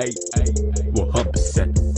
100%.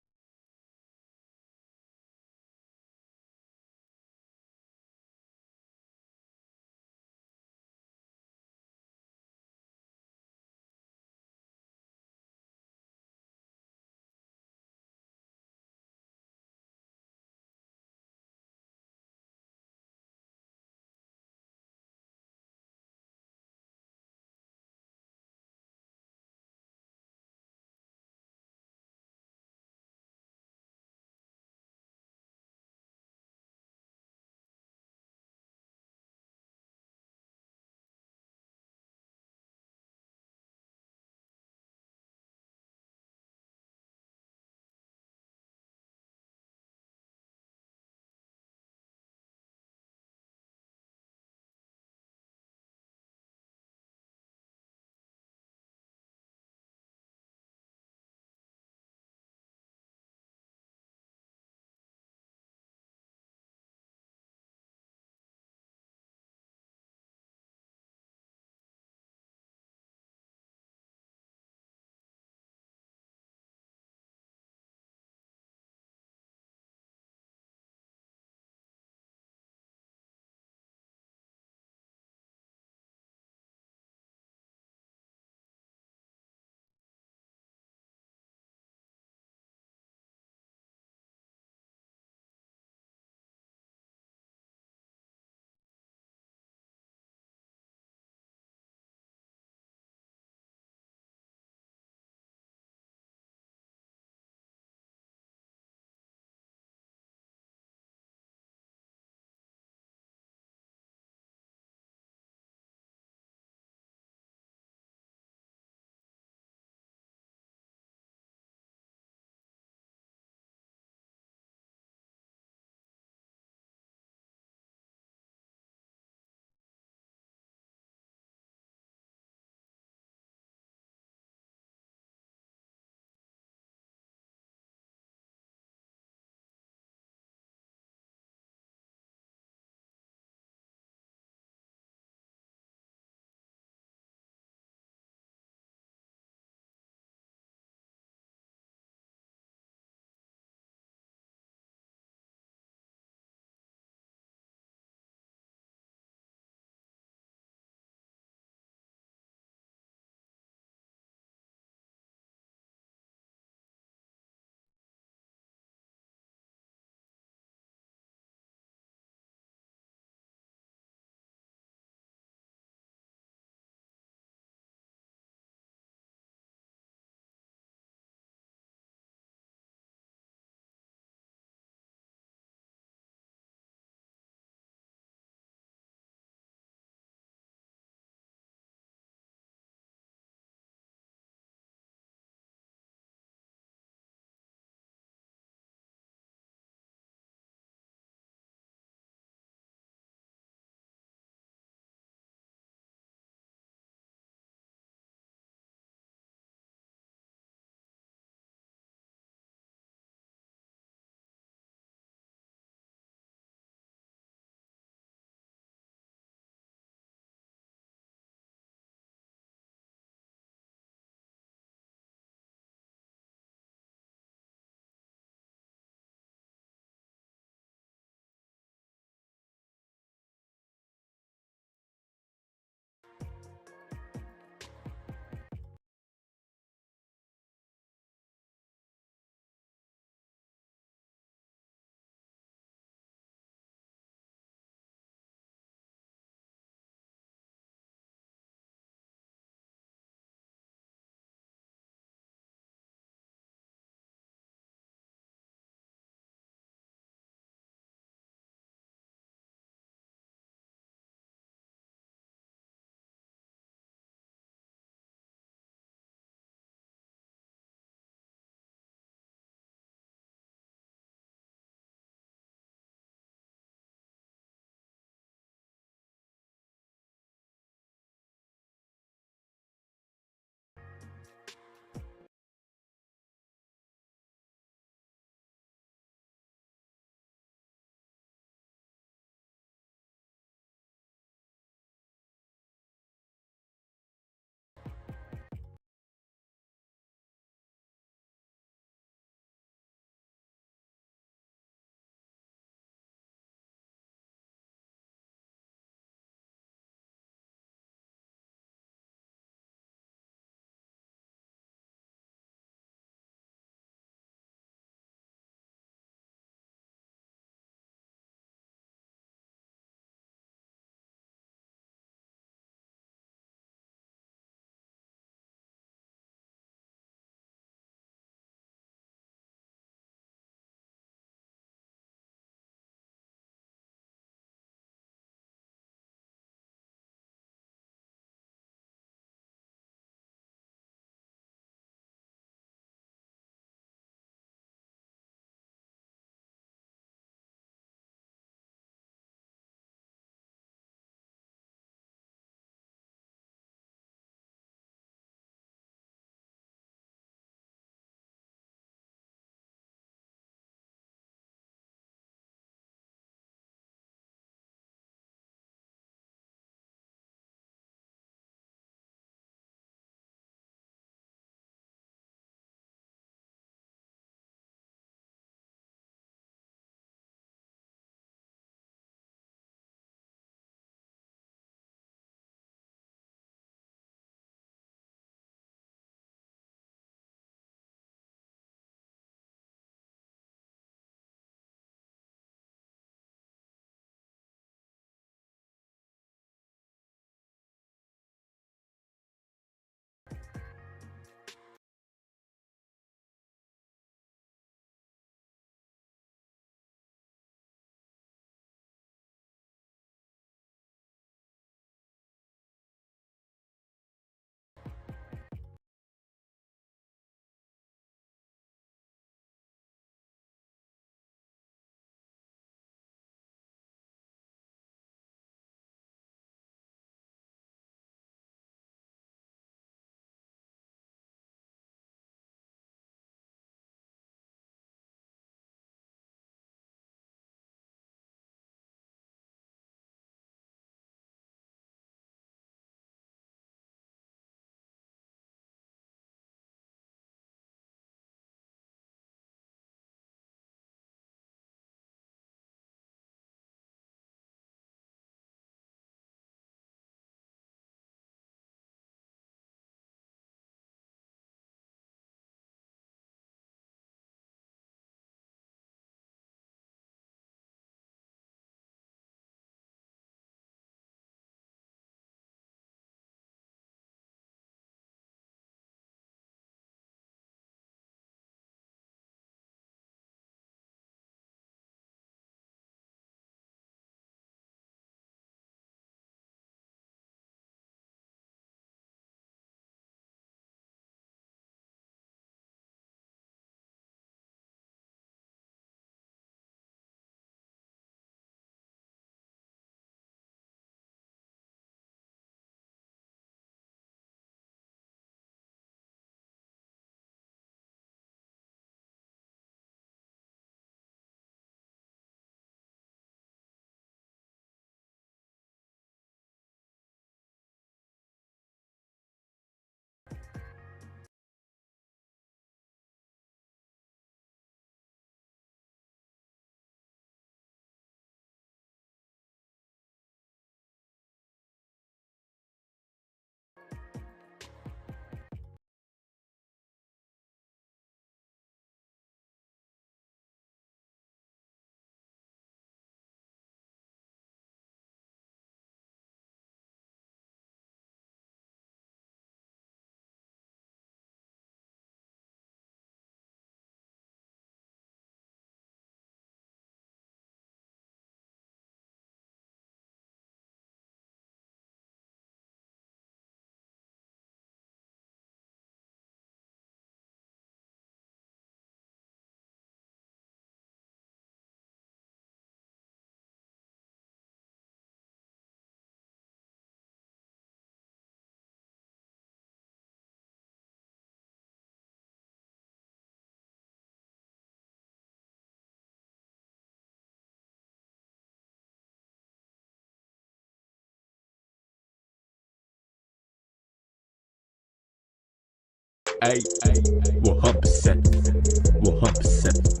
Ay, 100%. 100%.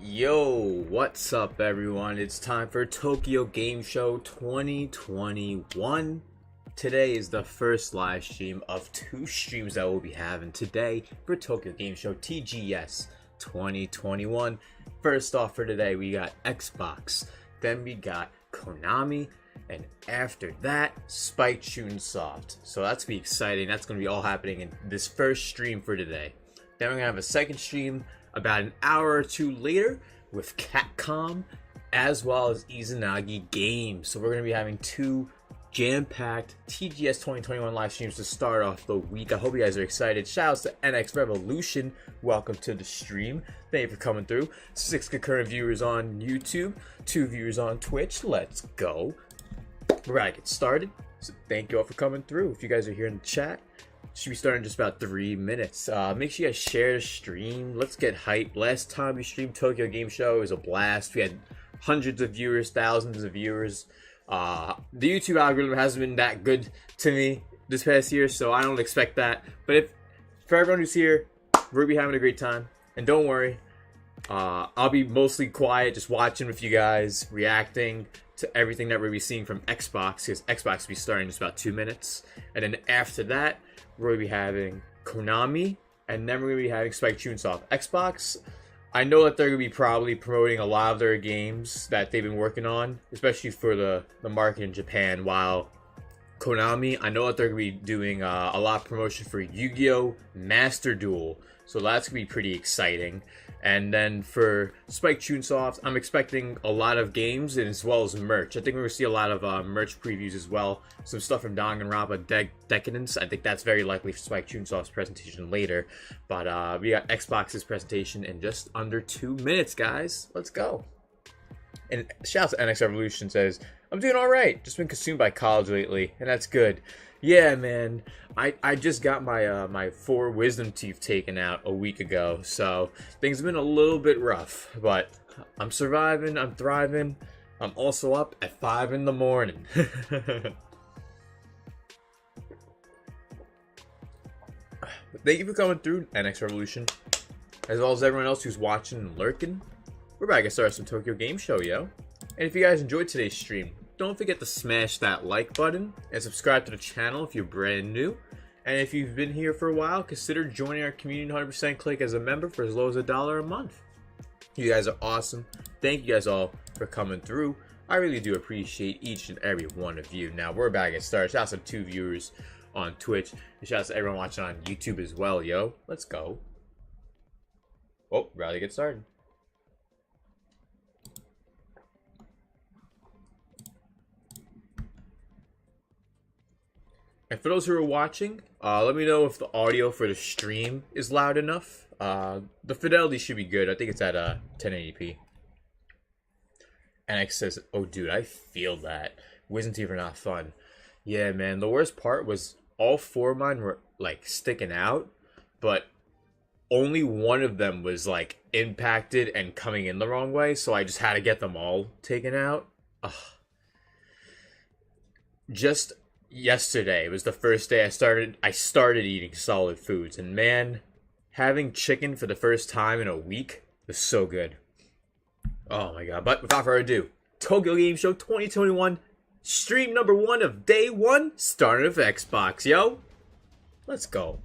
Yo, what's up everyone? It's time for Tokyo Game Show 2021. Today is the first live stream of two streams that we'll be having today for Tokyo Game Show TGS 2021. First off for today, we got Xbox, then we got Konami, and after that, Spike Chunsoft. So that's gonna be exciting. That's gonna be all happening in this first stream for today. Then we're gonna have a second stream about an hour or two later with Capcom as well as Izanagi Games. So we're gonna be having two jam-packed TGS 2021 live streams to start off the week. I hope you guys are excited. Shoutouts to NX Revolution. Welcome to the stream. Thank you for coming through. 6 concurrent viewers on YouTube, 2 viewers on Twitch. Let's go. We're about to get started. So thank you all for coming through. If you guys are here in the chat, should be starting in just about 3 minutes. Make sure you guys share the stream. Let's get hyped. Last time we streamed Tokyo Game Show, it was a blast. We had hundreds of viewers, thousands of viewers. The YouTube algorithm hasn't been that good to me this past year, so I don't expect that. But for everyone who's here, we'll be having a great time. And don't worry, I'll be mostly quiet, just watching with you guys, reacting to everything that we'll be seeing from Xbox, because Xbox will be starting in just about 2 minutes. And then after that, we're going to be having Konami, and then we're going to be having Spike Chunsoft. Xbox, I know that they're going to be probably promoting a lot of their games that they've been working on, especially for the market in Japan, while Konami, I know that they're going to be doing a lot of promotion for Yu-Gi-Oh! Master Duel, so that's going to be pretty exciting. And then for Spike Chunsoft, I'm expecting a lot of games and as well as merch. I think we're going to see a lot of merch previews as well. Some stuff from Danganronpa Decadence. I think that's very likely for Spike Chunsoft's presentation later. But we got Xbox's presentation in just under 2 minutes, guys. Let's go. And shout out to NX Revolution says, I'm doing alright. Just been consumed by college lately, and that's good. Yeah, man. I just got my my 4 wisdom teeth taken out a week ago, so things have been a little bit rough, but I'm surviving, I'm thriving. I'm also up at 5 in the morning. Thank you for coming through, NX Revolution, as well as everyone else who's watching and lurking. We're about to get started some Tokyo Game Show, yo. And if you guys enjoyed today's stream, don't forget to smash that like button and subscribe to the channel if you're brand new. And if you've been here for a while, consider joining our Community 100% Click as a member for as low as $1 a month. You guys are awesome. Thank you guys all for coming through. I really do appreciate each and every one of you. Now, we're about to get started. Shout out to 2 viewers on Twitch. And shout out to everyone watching on YouTube as well, yo. Let's go. Oh, ready to get started. And for those who are watching, let me know if the audio for the stream is loud enough. The fidelity should be good. I think it's at 1080p. And X says, oh dude, I feel that. Wisdom teeth are not fun. Yeah, man. The worst part was all 4 of mine were like sticking out, but only one of them was like impacted and coming in the wrong way, so I just had to get them all taken out. Ugh. Just yesterday was the first day I started eating solid foods, and man, having chicken for the first time in a week was so good. Oh my god. But without further ado, Tokyo Game Show 2021 stream number 1 of day 1 starting with Xbox, yo. Let's go.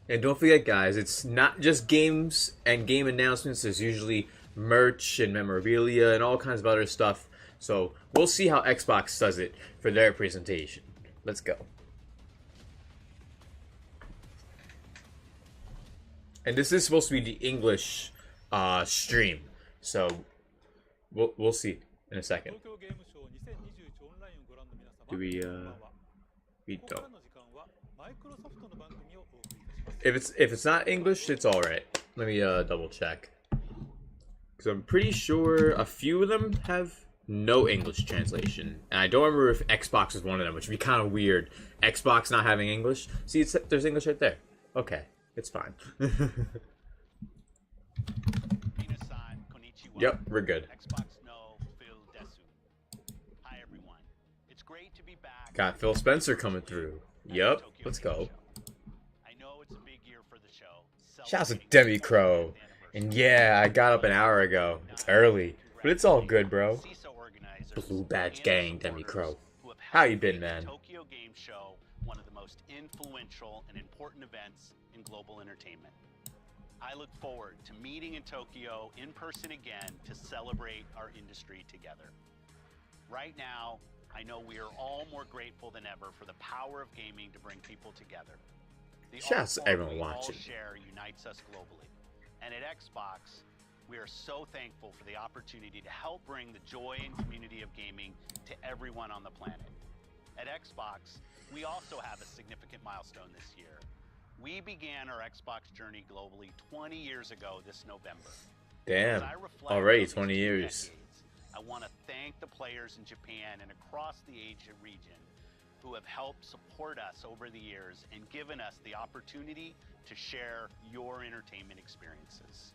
And don't forget, guys, it's not just games and game announcements. There's usually merch and memorabilia and all kinds of other stuff. So we'll see how Xbox does it for their presentation. Let's go. And this is supposed to be the English stream, so we'll see in a second. Do we don't. If it's not English, it's all right. Let me double check, because I'm pretty sure a few of them have no English translation, and I don't remember if Xbox is one of them, which would be kind of weird. Xbox not having English. See, there's English right there. Okay, it's fine. Yep, we're good. Got Phil Spencer coming through. Yep, let's go. know it's a big year for the show. Shouts to Demi Crow. And yeah, I got up an hour ago. It's early, but it's all good, bro. Blue Badge Gang, Demi Crow. How you been, man? Tokyo Game Show, one of the most influential and important events in global entertainment. I look forward to meeting in Tokyo in person again to celebrate our industry together. Right now, I know we are all more grateful than ever for the power of gaming to bring people together. The Shouts to everyone we watching. all share unites us globally. And at Xbox, we are so thankful for the opportunity to help bring the joy and community of gaming to everyone on the planet. At Xbox, we also have a significant milestone this year. We began our Xbox journey globally 20 years ago this November. Damn, As I reflect already on these 20 2 years. decades, I want to thank the players in Japan and across the Asia region who have helped support us over the years and given us the opportunity to share your entertainment experiences.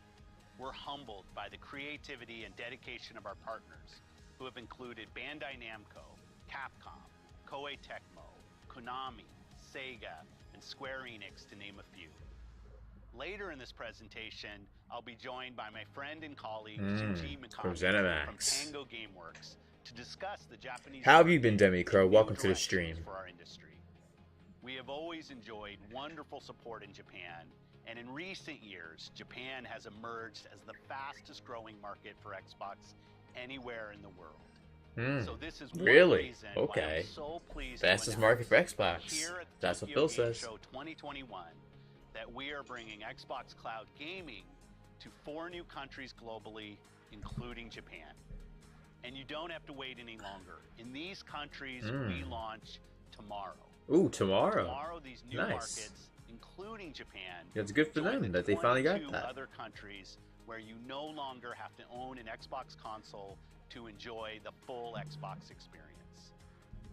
We're humbled by the creativity and dedication of our partners, who have included Bandai Namco, Capcom, Koei Tecmo, Konami, Sega, and Square Enix, to name a few. Later in this presentation, I'll be joined by my friend and colleague Shinji Mikami from Tango Gameworks to discuss the Japanese. How have you been, Demi Crow? Welcome to the stream. For our industry. We have always enjoyed wonderful support in Japan, and in recent years, Japan has emerged as the fastest growing market for Xbox anywhere in the world. So this is really? reason Okay. why I'm so pleased Fastest to market for announce Xbox. here at the That's what Tokyo Bill Game says. Show 2021 that we are bringing Xbox Cloud Gaming to 4 new countries globally, including Japan. And you don't have to wait any longer. In these countries, we launch tomorrow. Ooh, tomorrow. Tomorrow, these new Nice. markets, including Japan, It's good for join them the that they finally got 22 that. other countries where you no longer have to own an Xbox console to enjoy the full Xbox experience.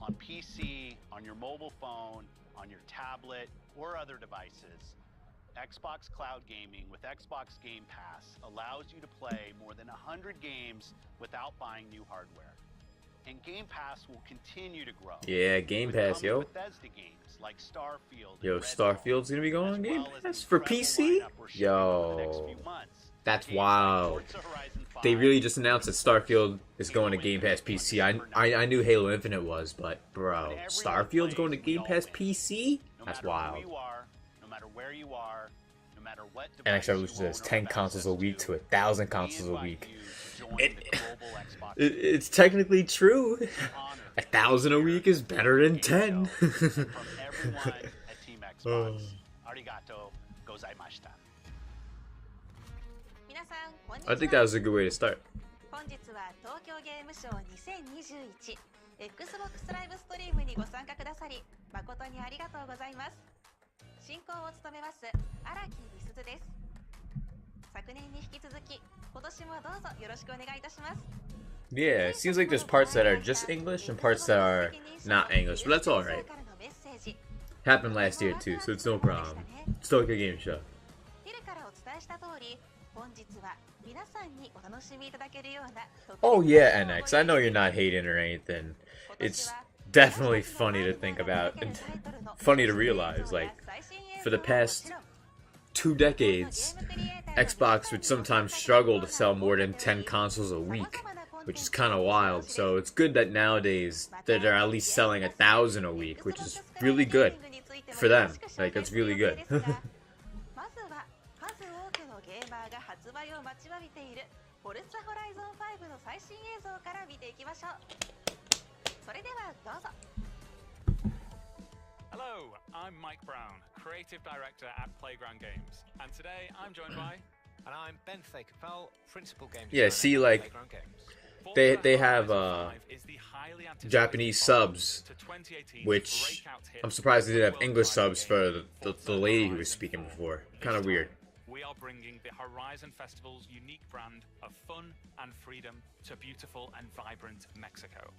On PC, on your mobile phone, on your tablet, or other devices, Xbox Cloud Gaming with Xbox Game Pass allows you to play more than 100 games without buying new hardware. And Game Pass will continue to grow. Yeah, Game Pass, yo. Bethesda games like Starfield Yo, and Starfield's gonna be going on Redfall, Game as well as Pass the for incredible PC? lineup we're shipping over the next Yo, few months. that's Games like wild. Forza Horizon 5, They really just announced that Starfield is going to Game Pass PC. I knew Halo Infinite was, but bro, Starfield's going to Game Pass PC? no That's matter wild. Who you are, no matter where you are, no matter what And device actually, you Revolution says own or 10 have consoles a access week to, to 1,000 we consoles a invite week. you to join It- the global Xbox It's technically true. community. Honored 1,000 a week is better than 10. From everyone at Team Xbox. Arigato gozaimashita. I think that was a good way to start. 本日は東京ゲームショウ 2021Xbox ライブストリームにご参加くださり誠にありがとうございます。進行を務めます荒木美鈴です。昨年に引き続き今年もどうぞよろしくお願いいたします。 Yeah, it seems like there's parts that are just English and parts that are not English, but that's alright. Happened last year too, so it's no problem. It's Tokyo Game Show. ヒルからお伝えした通り、本日は皆さんにお楽しみいただけるような Oh yeah, NX, I know you're not hating or anything. It's definitely funny to think about and funny to realize, like, for the past 2 decades, Xbox would sometimes struggle to sell more than 10 consoles a week, which is kind of wild. So it's good that nowadays that they're at least selling 1,000 a week, which is really good for them. Like, it's really good. まずは数多くのゲーマーが発売を待ちわびている Forza Horizon 5の最新映像から見ていきましょう。それではどうぞ。 Hello, I'm Mike Brown, Creative Director at Playground Games, and today I'm joined by... And I'm Ben Fakerpel, Principal Game Yeah, Designer see, at like, Playground Games. They Forza have Horizon 5 is the highly anticipated Japanese subs, to 2018's which breakout hit I'm surprised they didn't have worldwide English subs game, for the Forza lady who was Horizon speaking 4. before. This Kind of time, weird. We are bringing the Horizon Festival's unique brand of fun and freedom to beautiful and vibrant Mexico,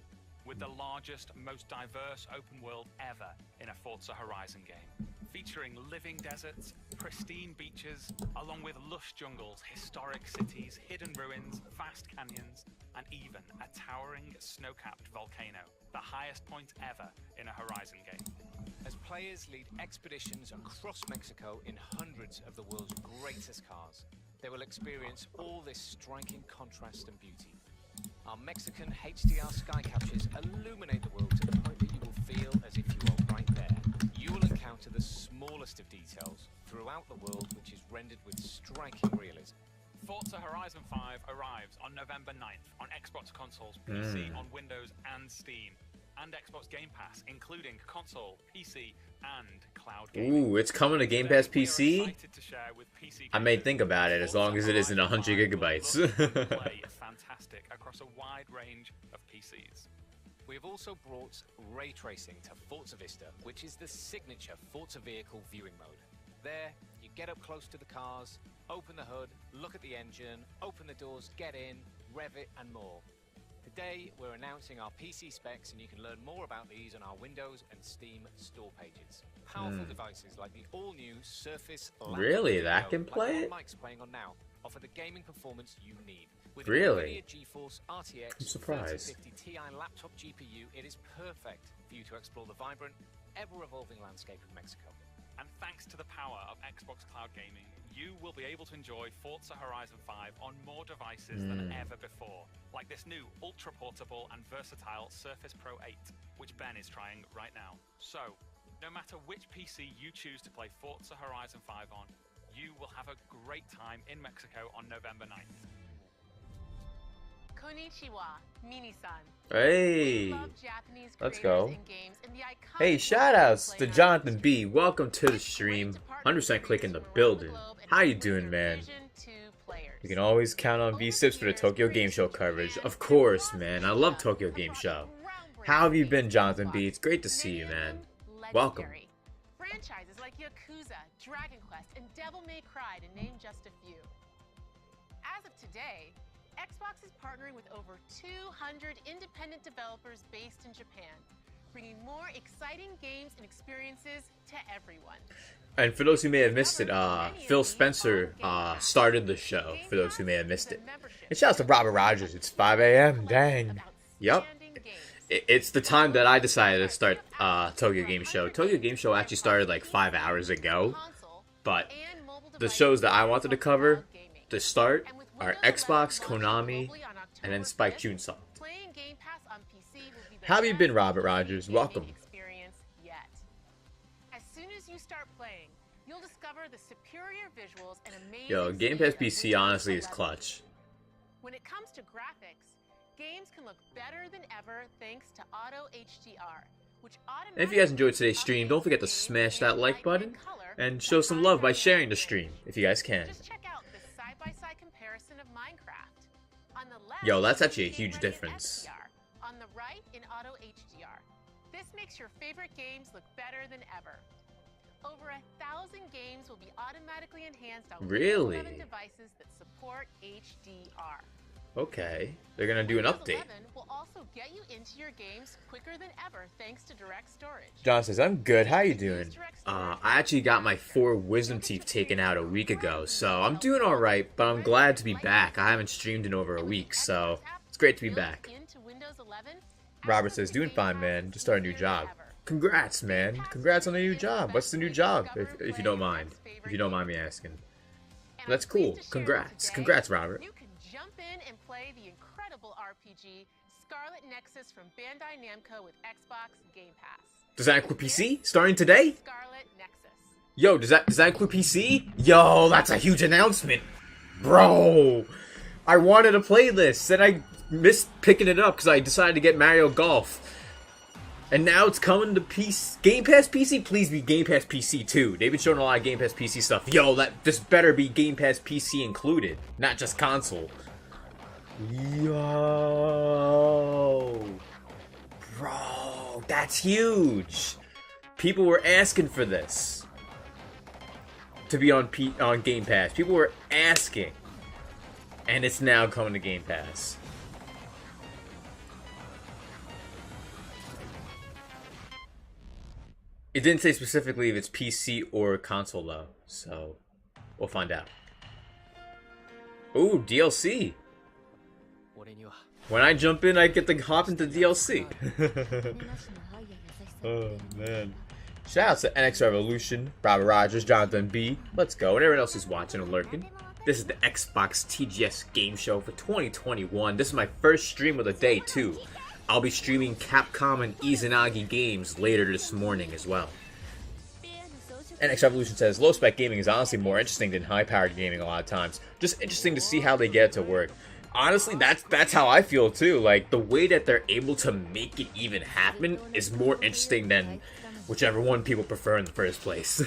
with the largest, most diverse open world ever in a Forza Horizon game, featuring living deserts, pristine beaches, along with lush jungles, historic cities, hidden ruins, vast canyons, and even a towering snow-capped volcano, the highest point ever in a Horizon game. as players lead expeditions across Mexico in hundreds of the world's greatest cars. They will experience all this striking contrast and beauty. Our Mexican HDR sky captures illuminate the world to the point that you will feel as if you are right there. You will encounter the smallest of details throughout the world, which is rendered with striking realism. Forza Horizon 5 arrives on November 9th on Xbox consoles, PC, on Windows and Steam, and Xbox Game Pass, including console, PC, and cloud gaming. Ooh, it's coming to Game Pass PC? Excited to share with PC I may think about it as long as it isn't 100 gigabytes. Play fantastic across a wide range of PCs. We have also brought ray tracing to Forza Vista, which is the signature Forza vehicle viewing mode. There, you get up close to the cars, open the hood, look at the engine, open the doors, get in, rev it, and more. Today, we're announcing our PC specs, and you can learn more about these on our Windows and Steam store pages. Powerful devices like the all-new Surface laptop Really? video, That can play like it? what Mike's playing on now, offer the gaming performance you need. With Really? NVIDIA GeForce RTX I'm surprised. 3050 Ti laptop GPU, it is perfect for you to explore the vibrant, ever-evolving landscape of Mexico. And thanks to the power of Xbox Cloud Gaming, you will be able to enjoy Forza Horizon 5 on more devices than ever before, like this new ultra-portable and versatile Surface Pro 8, which Ben is trying right now. So, no matter which PC you choose to play Forza Horizon 5 on, you will have a great time in Mexico on November 9th. Konnichiwa, Mini-san. Hey, Love Japanese let's creators go. and games and the iconic Hey, shoutouts to playground Jonathan games. B. Welcome to the It's stream. great to partner with 100% click in the creators from around building. globe and How you deliver doing, man? vision to players. You can always count on V-Sips for the Tokyo Game Show coverage. Of course, man. I love Tokyo Game Show. How have you been, Jonathan B? It's great to see you, man. Welcome. Legendary. Franchises like Yakuza, Dragon Quest, and Devil May Cry, to name just a few. As of today, Xbox is partnering with over 200 independent developers based in Japan, bringing more exciting games and experiences to everyone. And for those who may have missed it, Phil Spencer started the show, for those who may have missed it. And shout out to Robert Rogers. It's 5 a.m. Dang. Yup. It's the time that I decided to start Tokyo Game Show. Tokyo Game Show actually started like 5 hours ago. But the shows that I wanted to cover to start are Xbox, Konami, and then Spike Chunsoft. How have you been, Robert Rogers? Welcome. As soon as you start playing, you'll discover the superior visuals and amazing Yo, Game Pass PC honestly is clutch. When it comes to graphics, games can look better than ever thanks to Auto HDR, which automatically And if you guys enjoyed today's stream, don't forget to smash that like button and show some love by sharing the stream, if you guys can. Just check out this side-by-side comparison of Minecraft. On the left, Yo, that's actually a you see huge rendered difference. SDR. On the right, in Auto HDR. This makes your favorite games look better than ever. Over 1,000 games will be automatically enhanced on Really? Windows 11 devices that support HDR. Okay, they're gonna do an Windows update. 11 will also get you into your games quicker than ever thanks to direct storage. John says, I'm good, how you doing? I actually got my 4 wisdom teeth taken out a week ago, so I'm doing alright, but I'm glad to be back. I haven't streamed in over a week, so it's great to be back. Robert says, doing fine, man, just started a new job. Congrats, man. Congrats on the new job. What's the new job, if you don't mind? If you don't mind me asking. That's cool. Congrats. Congrats, Robert. You can jump in and play the incredible RPG Scarlet Nexus from Bandai Namco with Xbox Game Pass. Does that include PC? Starting today? Scarlet Nexus. Yo, does that include PC? Yo, that's a huge announcement. Bro, I wanted to play this, and I missed picking it up because I decided to get Mario Golf. And now it's coming to Game Pass PC? Please be Game Pass PC too. They've been showing a lot of Game Pass PC stuff. Yo, this better be Game Pass PC included, not just console. Yo. Bro, that's huge. People were asking for this to be on Game Pass. People were asking. And it's now coming to Game Pass. It didn't say specifically if it's PC or console though, so we'll find out. Ooh, DLC. When I jump in, I get to hop into DLC. Oh man. Shout out to NX Revolution, Robert Rogers, Jonathan B. Let's go. And everyone else who's watching and lurking. This is the Xbox TGS Game Show for 2021. This is my first stream of the day, too. I'll be streaming Capcom and Izanagi games later this morning as well. NX Revolution says, low-spec gaming is honestly more interesting than high-powered gaming a lot of times. Just interesting to see how they get it to work. Honestly, that's how I feel, too. Like, the way that they're able to make it even happen is more interesting than whichever one people prefer in the first place.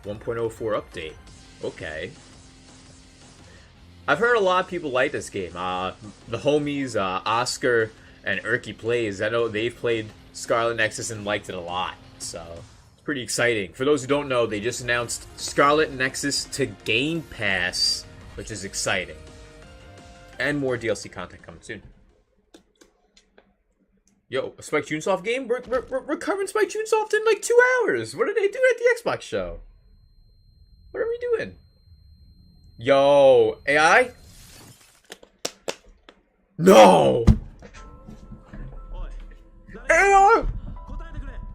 1.04 update. Okay. I've heard a lot of people like this game. The homies, Oscar and Erky Plays, I know they've played Scarlet Nexus and liked it a lot. So, it's pretty exciting. For those who don't know, they just announced Scarlet Nexus to Game Pass, which is exciting. And more DLC content coming soon. Yo, a Spike Chunsoft game? We're covering Spike Chunsoft in like 2 hours. What are they doing at the Xbox show? What are we doing? Yo, AI? No! AI!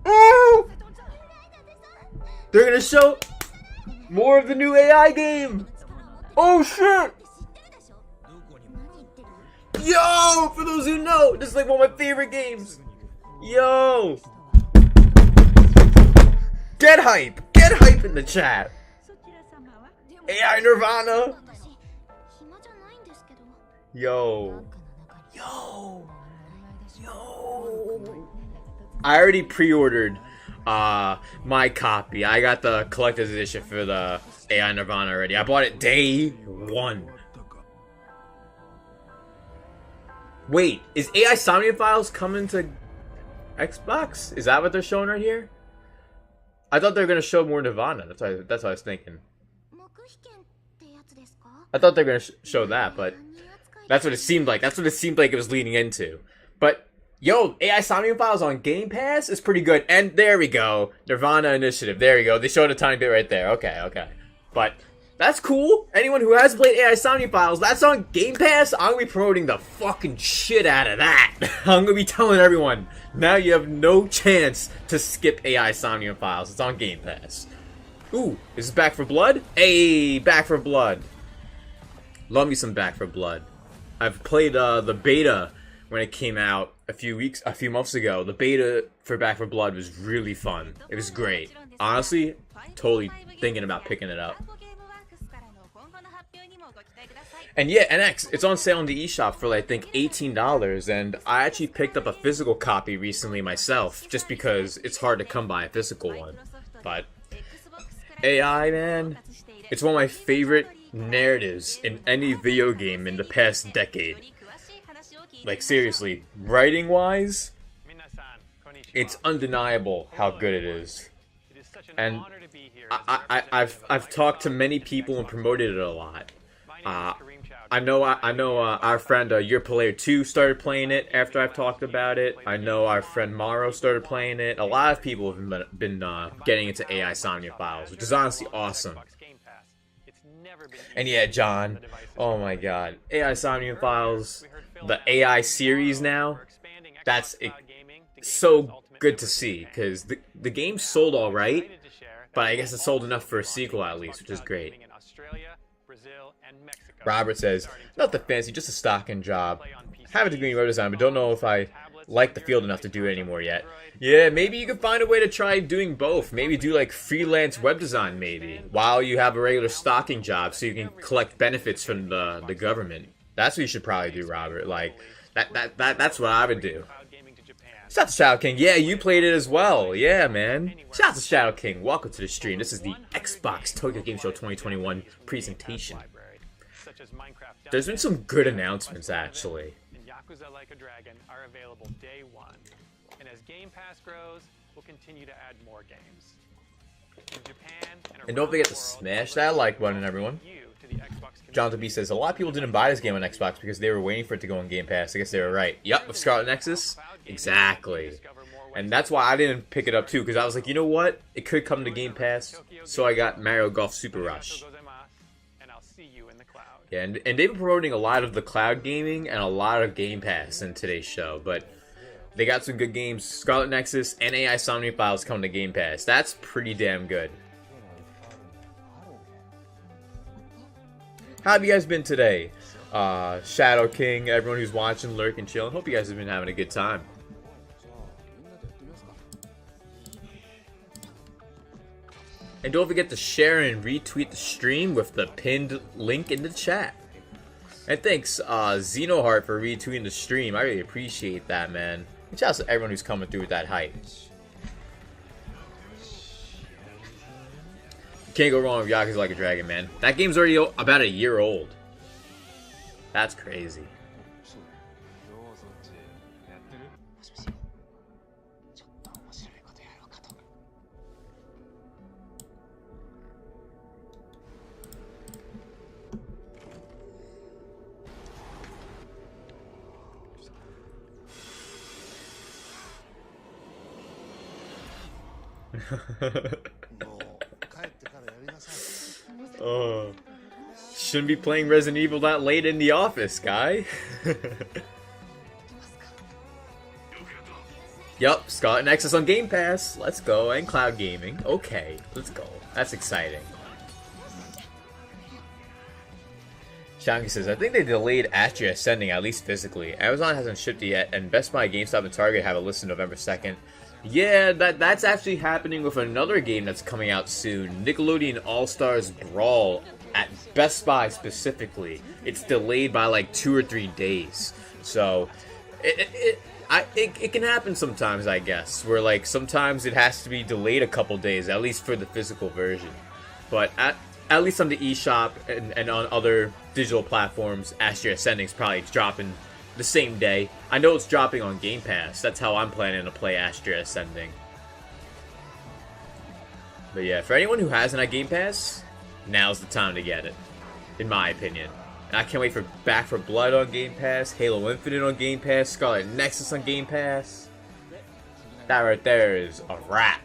Oh! They're gonna show more of the new AI game! Oh shit! Yo! For those who know, this is like one of my favorite games! Yo! Get hype! Get hype in the chat! AI Nirvana! Yo. Yo. Yo. I already pre-ordered my copy. I got the collector's edition for the AI Nirvana already. I bought it day 1. Wait, is AI Somnium Files coming to Xbox? Is that what they're showing right here? I thought they were gonna show more Nirvana. That's what I was thinking. I thought they were gonna show that, but that's what it seemed like. That's what it seemed like it was leading into. But yo, AI Somnium Files on Game Pass is pretty good. And there we go, Nirvana Initiative. There we go. They showed a tiny bit right there. Okay. But that's cool. Anyone who has played AI Somnium Files, that's on Game Pass. I'm gonna be promoting the fucking shit out of that. I'm gonna be telling everyone now you have no chance to skip AI Somnium Files. It's on Game Pass. Ooh, is this Back for Blood? Hey, Back for Blood. Love me some Back for Blood. I've played the beta when it came out a few months ago. The beta for Back for Blood was really fun. It was great. Honestly, totally thinking about picking it up. And yeah, NX, it's on sale in the eShop for I think $18, and I actually picked up a physical copy recently myself, just because it's hard to come by a physical one. But AI, man, it's one of my favorite narratives in any video game in the past decade. Like seriously, writing wise, it's undeniable how good it is. And I've talked to many people and promoted it a lot. I know our friend Your Player 2 started playing it after I've talked about it. I know our friend Maro started playing it. A lot of people have been getting into AI Somnium Files, which is honestly awesome. And yeah, John, oh my god, AI Somnium Files, the AI series now, that's so good to see, because the game sold alright, but I guess it sold enough for a sequel at least, which is great. Robert says, nothing fancy, just a stocking job. Have a degree in web design, but don't know if I like the field enough to do it anymore yet. Yeah, maybe you can find a way to try doing both. Maybe do like freelance web design maybe, while you have a regular stocking job so you can collect benefits from the government. That's what you should probably do, Robert. Like, that's what I would do. Shout out to Shadow King. Yeah, you played it as well. Yeah, man. Shout out to Shadow King. Welcome to the stream. This is the Xbox Tokyo Game Show 2021 presentation. There's been some good announcements, actually. Yakuza Like a Dragon are available day 1. And as Game Pass grows, we'll continue to add more games. In Japan and don't forget to smash that like button, everyone. Jonathan B says, a lot of people didn't buy this game on Xbox because they were waiting for it to go on Game Pass. I guess they were right. Yep, with Scarlet Nexus. Exactly. And that's why I didn't pick it up too, because I was like, you know what? It could come to Game Pass. So I got Mario Golf Super Rush. Yeah, and they've been promoting a lot of the cloud gaming and a lot of Game Pass in today's show, but they got some good games. Scarlet Nexus and AI Somni Files coming to Game Pass. That's pretty damn good. How have you guys been today? Shadow King, everyone who's watching, lurking, chilling. Hope you guys have been having a good time. And don't forget to share and retweet the stream with the pinned link in the chat. And thanks, Xenoheart, for retweeting the stream. I really appreciate that, man. And shout out to everyone who's coming through with that hype. You can't go wrong with Yakuza Like a Dragon, man. That game's already about a year old. That's crazy. Oh, shouldn't be playing Resident Evil that late in the office, guy. Yup, Scarlet Nexus on Game Pass. Let's go. And cloud gaming. Okay, let's go. That's exciting. Shanky says, I think they delayed Astria Ascending, at least physically. Amazon hasn't shipped it yet, and Best Buy, GameStop, and Target have a list November 2nd. Yeah, that's actually happening with another game that's coming out soon. Nickelodeon All-Stars Brawl at Best Buy specifically. It's delayed by like 2 or 3 days. So, it can happen sometimes, I guess. Where like sometimes it has to be delayed a couple days, at least for the physical version. But at least on the eShop and on other digital platforms, Astria Ascending is probably dropping the same day. I know it's dropping on Game Pass. That's how I'm planning to play Astria Ascending. But yeah, for anyone who hasn't had Game Pass, now's the time to get it, in my opinion. And I can't wait for Back 4 Blood on Game Pass, Halo Infinite on Game Pass, Scarlet Nexus on Game Pass. That right there is a wrap.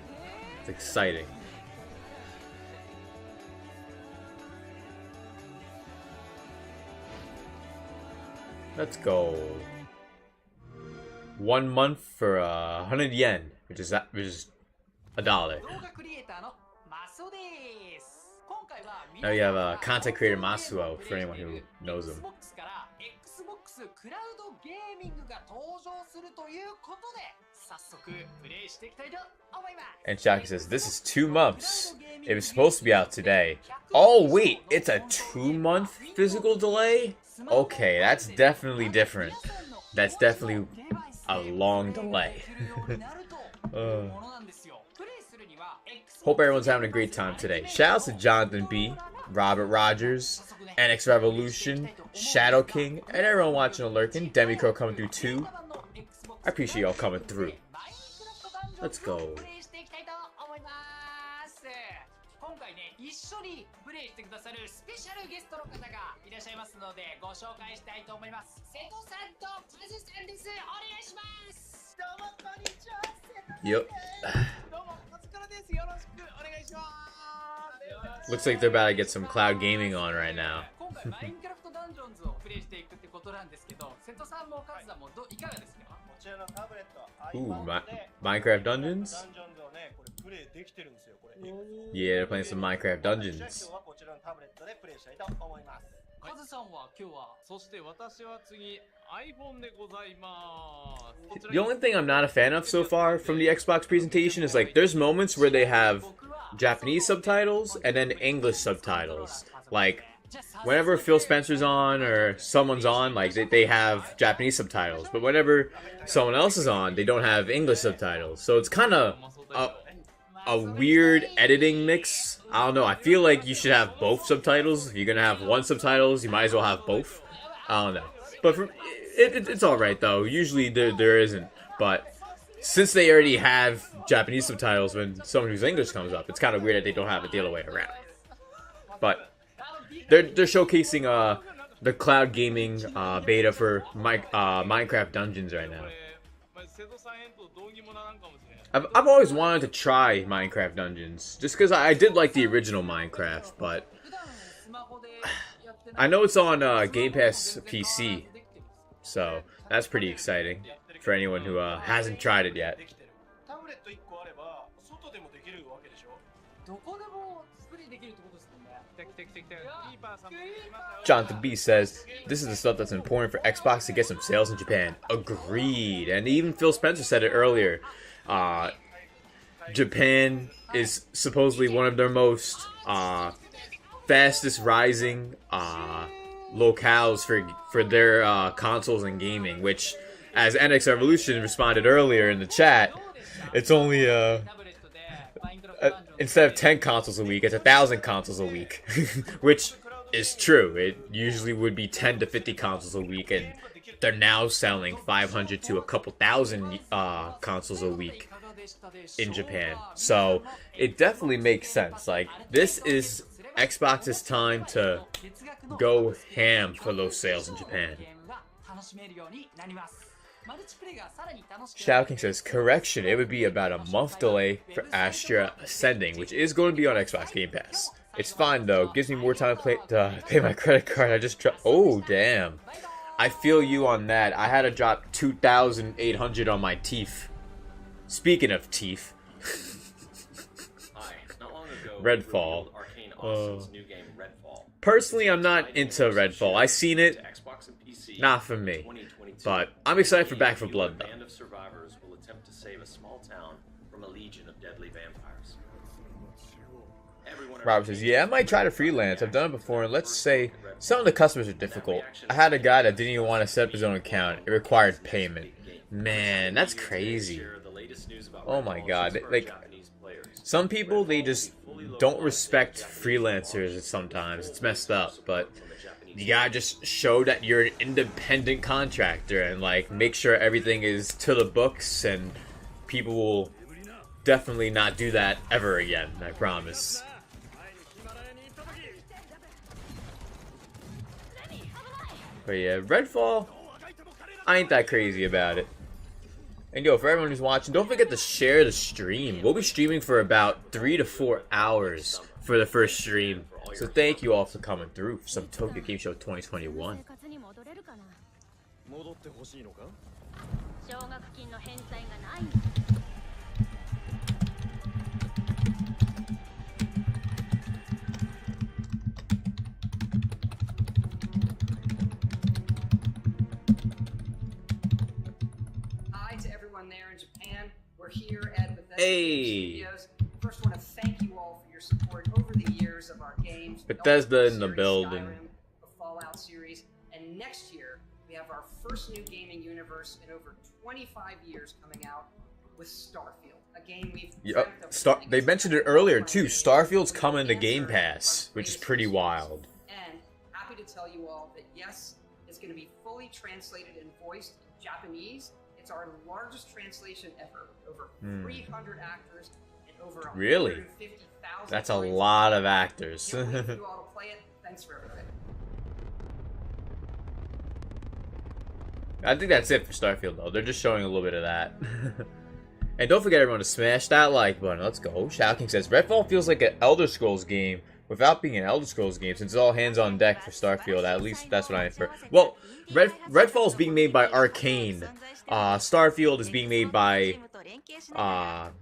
It's exciting. Let's go. 1 month for 100 yen, which is $1. Now you have content creator Masuo, for anyone who knows him. And Shaki says, this is 2 months. It was supposed to be out today. Oh wait, it's a 2-month physical delay? Okay, that's definitely different. That's definitely a long delay. Hope everyone's having a great time today. Shoutouts to Jonathan B, Robert Rogers, NX Revolution, Shadow King, and everyone watching and lurking. Demicro coming through too. I appreciate y'all coming through. Let's go. Yep. Looks like they're about to get some cloud gaming on right now. Ooh, Minecraft Dungeons? Yeah, they're playing some Minecraft Dungeons. The only thing I'm not a fan of so far from the Xbox presentation is like there's moments where they have Japanese subtitles and then English subtitles. Like whenever Phil Spencer's on or someone's on, like they have Japanese subtitles, but whenever someone else is on, they don't have English subtitles. So it's kind of a weird editing mix. I don't know. I feel like you should have both subtitles. If you're gonna have one subtitles, you might as well have both. I don't know. But it's all right though. Usually there isn't. But since they already have Japanese subtitles when someone who's English comes up, it's kind of weird that they don't have it the other way around. But they're showcasing the cloud gaming beta for Minecraft Dungeons right now. I've always wanted to try Minecraft Dungeons just because I did like the original Minecraft, but I know it's on Game Pass PC, so that's pretty exciting for anyone who hasn't tried it yet. Jonathan B says, this is the stuff that's important for Xbox to get some sales in Japan. Agreed. And even Phil Spencer said it earlier. Japan is supposedly one of their most fastest rising locales for their consoles and gaming, which, as NX Evolution responded earlier in the chat, it's only instead of 10 consoles a week, it's 1,000 consoles a week, which is true. It usually would be 10 to 50 consoles a week, and they're now selling 500 to a couple thousand consoles a week in Japan. So it definitely makes sense. Like, this is Xbox's time to go ham for those sales in Japan. Shadow King says, correction, it would be about a month delay for Astra Ascending, which is going to be on Xbox Game Pass. It's fine though, gives me more time to pay my credit card. I just dropped, oh damn. I feel you on that. I had to drop 2,800 on my teeth. Speaking of teeth. Redfall. Personally, I'm not into Redfall. I seen it, not for me. But I'm excited for Back 4 Blood though. Band of survivors will attempt to save a small town from a legion of deadly vampires. Robert says, yeah, I might try to freelance. I've done it before, and let's say some of the customers are difficult. I had a guy that didn't even want to set up his own account. It required payment. Man, that's crazy. Oh my god. Like, some people, they just don't respect freelancers sometimes. It's messed up, but you gotta just show that you're an independent contractor and, like, make sure everything is to the books, and people will definitely not do that ever again, I promise. But yeah, Redfall, I ain't that crazy about it. And yo, for everyone who's watching, don't forget to share the stream. We'll be streaming for about 3 to 4 hours for the first stream. So thank you all for coming through for some Tokyo Game Show 2021. Hi to everyone there in Japan. We're here at Bethesda Studios. First, want to thank you all for your support over the years of our games. Bethesda in the building. Skyrim, the Fallout series, and next year we have our first new gaming universe in over 25 years coming out with Starfield, a game we've they mentioned it earlier too. Starfield's coming to Game Pass, which is pretty wild. And happy to tell you all that yes, it's going to be fully translated and voiced in Japanese. It's our largest translation ever. Over 300 actors and over 150,000. Really? That's a lot of actors. Can't wait for you all to play it. Thanks for everything. I think that's it for Starfield though. They're just showing a little bit of that. And don't forget everyone to smash that like button. Let's go. Shadow King says, Redfall feels like an Elder Scrolls game without being an Elder Scrolls game, since it's all hands on deck for Starfield. At least that's what I infer. Well, Redfall is being made by Arcane. Starfield is being made by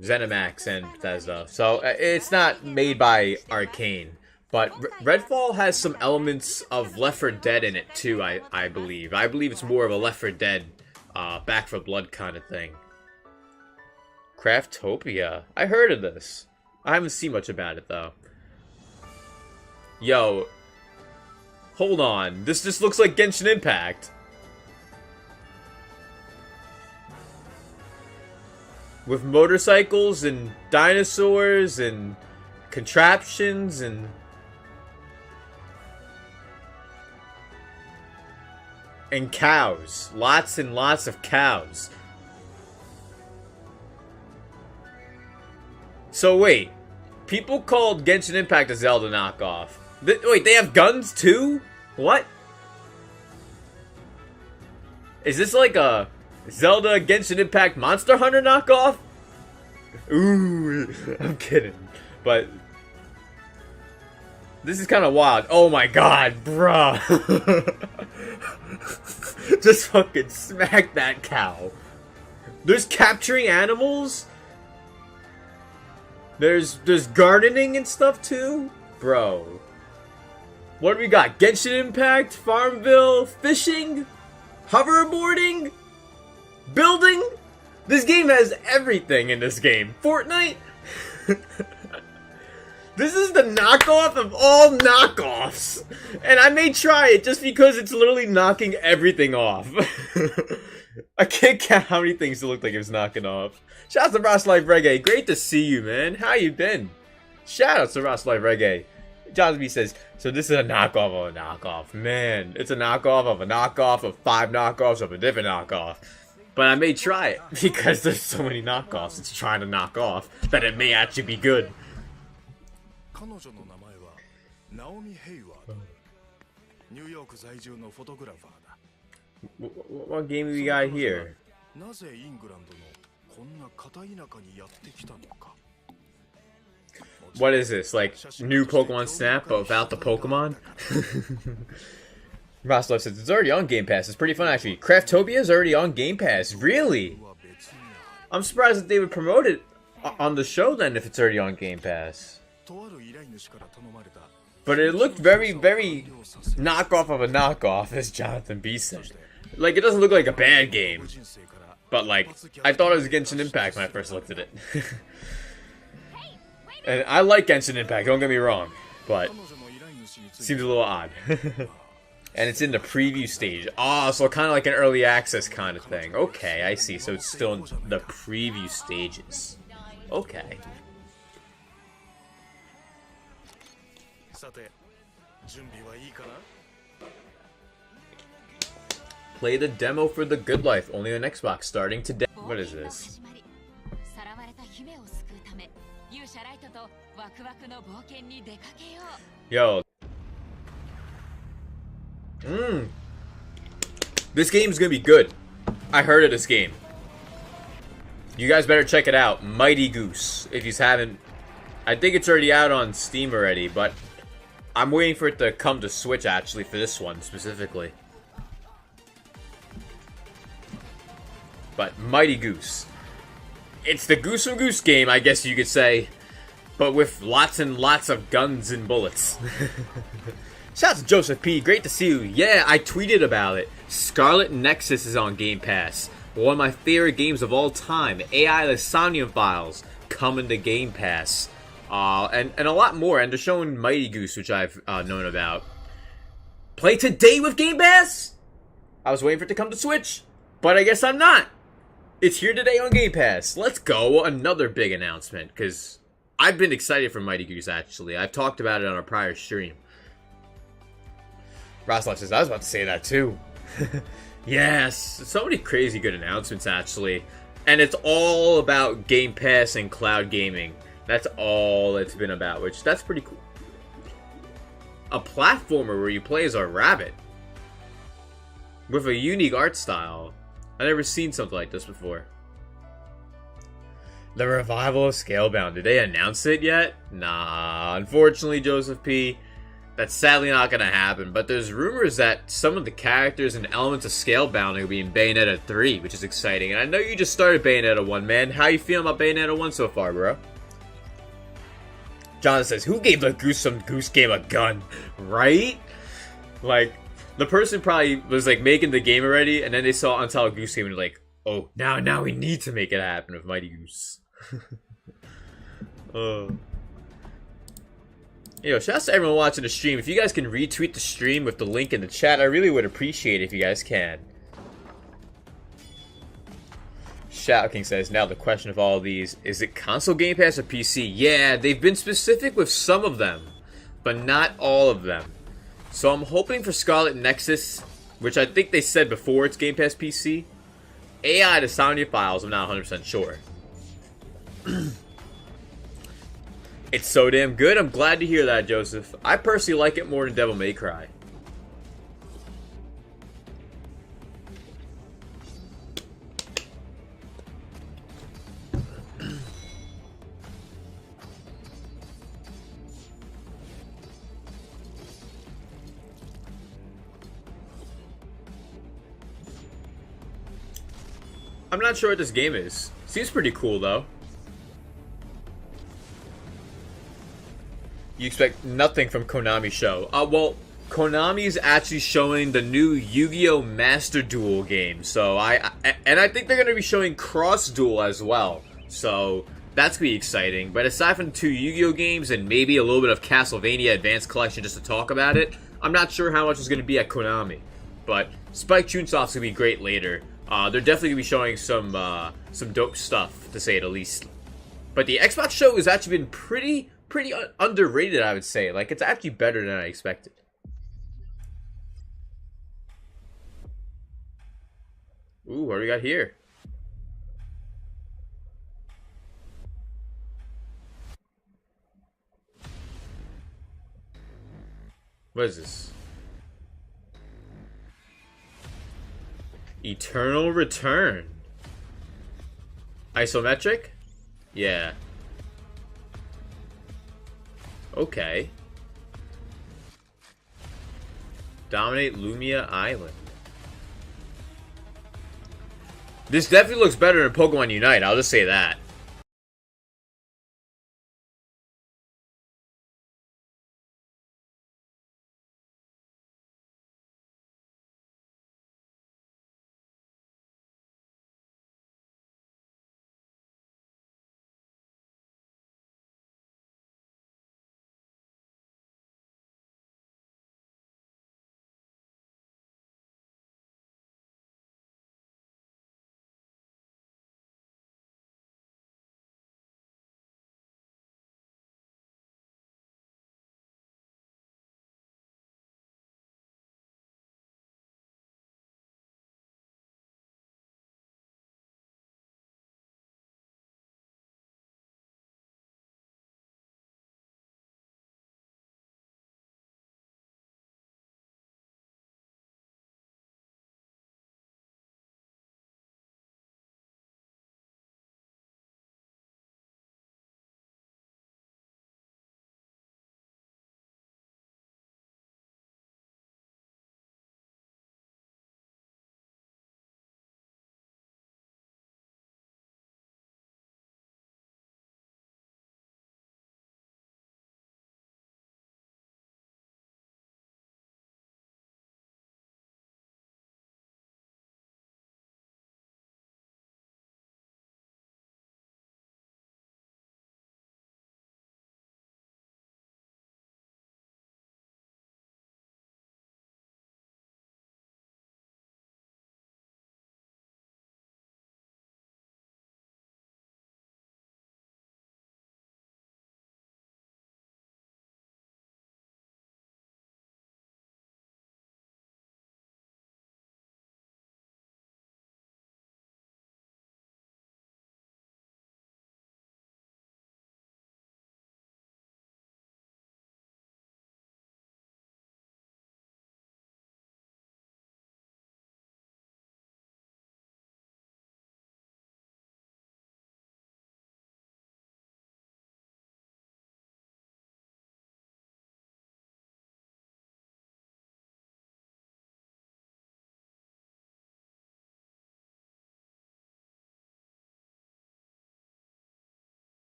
ZeniMax and Bethesda. So it's not made by Arcane. But Redfall has some elements of Left 4 Dead in it too, I believe. I believe it's more of a Left 4 Dead, Back 4 Blood kind of thing. Craftopia. I heard of this. I haven't seen much about it though. Yo. Hold on. This just looks like Genshin Impact. With motorcycles and dinosaurs and contraptions and cows. Lots and lots of cows. So wait, people called Genshin Impact a Zelda knockoff. Wait, they have guns too? What? Is this like a Zelda Genshin Impact Monster Hunter knockoff? Ooh, I'm kidding. But This is kind of wild. Oh my god, bruh. Just fucking smack that cow. There's capturing animals. There's gardening and stuff too. Bro. What do we got? Genshin Impact, Farmville, fishing, hoverboarding, building. This game has everything in this game. Fortnite. This is the knockoff of all knockoffs. And I may try it just because it's literally knocking everything off. I can't count how many things it looked like it was knocking off. Shout out to Ross Life Reggae. Great to see you, man. How you been? Shout out to Ross Life Reggae. Jonathan B says, so this is a knockoff of a knockoff. Man, it's a knockoff of a knockoff of 5 knockoffs of a different knockoff. But I may try it because there's so many knockoffs it's trying to knock off that it may actually be good. What game do we got here? What is this? Like new Pokemon Snap but without the Pokemon? Rostlov says it's already on Game Pass. It's pretty fun actually. Craftopia is already on Game Pass. Really? I'm surprised that they would promote it on the show then if it's already on Game Pass. But it looked very, very knockoff of a knockoff, as Jonathan B said. Like, it doesn't look like a bad game. But, like, I thought it was Genshin Impact when I first looked at it. And I like Genshin Impact, don't get me wrong. But, seems a little odd. And it's in the preview stage. Oh, so kind of like an early access kind of thing. Okay, I see. So it's still in the preview stages. Okay. Play the demo for The Good Life, only on Xbox, starting today. What is this? Yo. This game's gonna be good. I heard of this game. You guys better check it out. Mighty Goose. If you haven't, I think it's already out on Steam already, but I'm waiting for it to come to Switch actually for this one specifically. But Mighty Goose. It's the Goose from Goose game, I guess you could say, but with lots and lots of guns and bullets. Shout out to Joseph P. Great to see you. Yeah, I tweeted about it. Scarlet Nexus is on Game Pass. One of my favorite games of all time. AI The Somnium Files coming to Game Pass. And a lot more. And they're showing Mighty Goose, which I've known about. Play today with Game Pass? I was waiting for it to come to Switch, but I guess I'm not. It's here today on Game Pass. Let's go. Another big announcement, because I've been excited for Mighty Goose, actually. I've talked about it on a prior stream. Roslav says, I was about to say that too. Yes, so many crazy good announcements, actually. And it's all about Game Pass and cloud gaming. That's all it's been about, which that's pretty cool. A platformer where you play as a rabbit. With a unique art style. I've never seen something like this before. The revival of Scalebound. Did they announce it yet? Nah, unfortunately, Joseph P. That's sadly not going to happen, but there's rumors that some of the characters and elements of Scalebound are going to be in Bayonetta 3, which is exciting. And I know you just started Bayonetta 1, man. How you feeling about Bayonetta 1 so far, bro? John says, who gave the Goose game a gun? Right? Like, the person probably was, like, making the game already, and then they saw Untitled Goose Game and they're like, oh, now we need to make it happen with Mighty Goose. Yo, shout out to everyone watching the stream. If you guys can retweet the stream with the link in the chat, I really would appreciate it if you guys can. Shadow King says, now the question of all of these, is it console Game Pass or PC? Yeah, they've been specific with some of them, but not all of them. So I'm hoping for Scarlet Nexus, which I think they said before it's Game Pass PC. AI The Somnium Files, I'm not 100% sure. It's so damn good. I'm glad to hear that, Joseph. I personally like it more than Devil May Cry. I'm not sure what this game is. Seems pretty cool though. You expect nothing from Konami show. Well, Konami's actually showing the new Yu-Gi-Oh! Master Duel game. So I think they're gonna be showing Cross Duel as well. So that's gonna be exciting. But aside from the two Yu-Gi-Oh! Games and maybe a little bit of Castlevania Advanced Collection just to talk about it, I'm not sure how much is gonna be at Konami. But Spike Chunsoft's gonna be great later. They're definitely gonna be showing some dope stuff, to say the least. But the Xbox show has actually been pretty underrated, I would say. Like, it's actually better than I expected. Ooh, what do we got here? What is this? Eternal Return. Isometric? Yeah. Okay. Dominate Lumia Island. This definitely looks better than Pokemon Unite, I'll just say that.